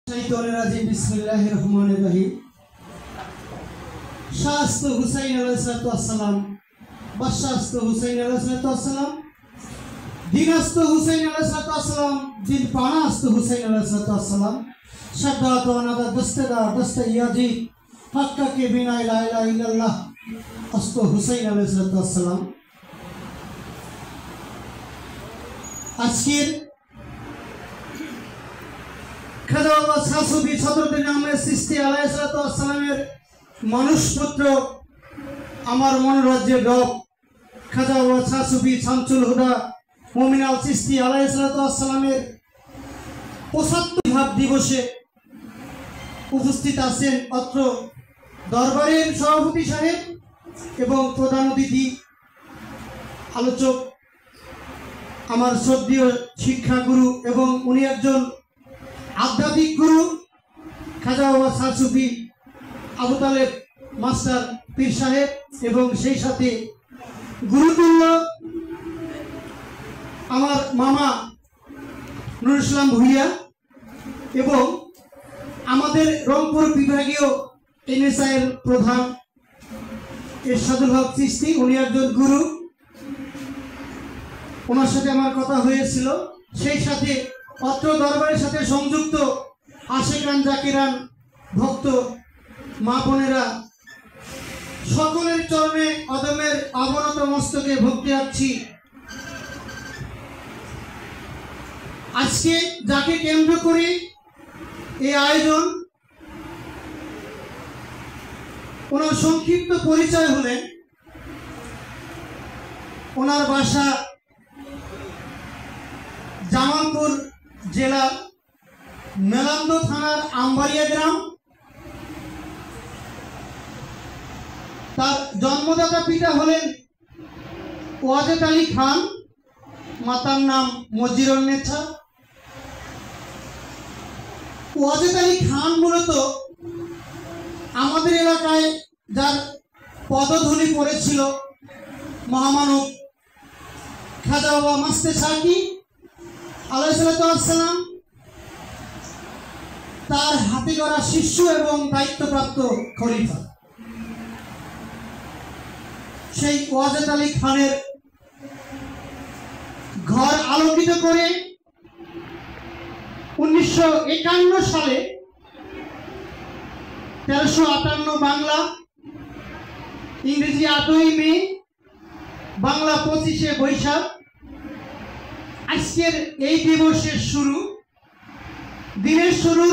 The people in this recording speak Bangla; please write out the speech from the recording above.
बिस्मिल्लाहिर्रहमानिर्रहीम। शास्त हुसैन अलैहिस्सलाम, बशास्त हुसैन अलैहिस्सलाम, दिनस्त हुसैन अलैहिस्सलाम, दिन पानास्त हुसैन अलैहिस्सलाम, शद्दात व नदा दस्तदा दस्त याजीद, हक्का के बिना ला इलाहा इल्लल्लाह, अस्तो हुसैन अलैहिस्सलाम। আজকের খাজা বাবা শাহ সুফি সদরুদ্দিন আহমেদ চিশতি আলাইহিসসালামের মানুষপুত্র, আমার মনোরাজ্যের রব খাজা বাবা শাহ সুফি শামসুল হুদা মুমিন আল চিশতি আলাইহিসসালামের ৭৫ ভাব দিবসে উপস্থিত আছেন অত্র দরবারের সভাপতি সাহেব এবং প্রধান অতিথি আলোচক আমার শ্রদ্ধেয় শিক্ষাগুরু এবং উনি একজন আধ্যাত্মিক গুরু খাজা বাবা শাহ সুফি আবু তালেব মাস্টার পীর সাহেব এবং সেই সাথে গুরুতুল্য আমার মামা নুরুল ইসলাম ভুইয়া এবং আমাদের রংপুর বিভাগীয় এনএসআইয়ের প্রধান এরশাদুল হক চিশতি, উনি একজন গুরু, ওনার সাথে আমার কথা হয়েছিল। সেই সাথে অত্র দরবারের সাথে সংযুক্ত আশেকান জাকিরান ভক্ত মা বোনেরা সকলের চরণে অদমের অবনত মস্তকে ভক্তি রাখছি। আজকে যাকে কেন্দ্র করে এই আয়োজন, ওনার সংক্ষিপ্ত পরিচয় হলেন, ওনার বাসা জামালপুর জেলা মেলান্দ থানার আমবাড়িয়া গ্রাম। তার জন্মদাতা পিতা হলেন ওয়াজেদ আলী খান, মাতার নাম মজিরুন্নেছা। ওয়াজেদ আলী খান মূলত আমাদের এলাকায় যার পদধ্বনি পড়েছিল মহামানব খাজা বাবা মাস্তে সাকি আলাইহিসসালাম, তার হাতে গড়া শিষ্য এবং দায়িত্বপ্রাপ্ত খলিফা। সেই ওয়াজেদ আলী খানের ঘর আলোকিত করে 1951 সালে 1358 বাংলা, ইংরেজি 8ই মে, বাংলা 25শে বৈশাখ, আজকের এই দিবসের শুরু, দিনের শুরু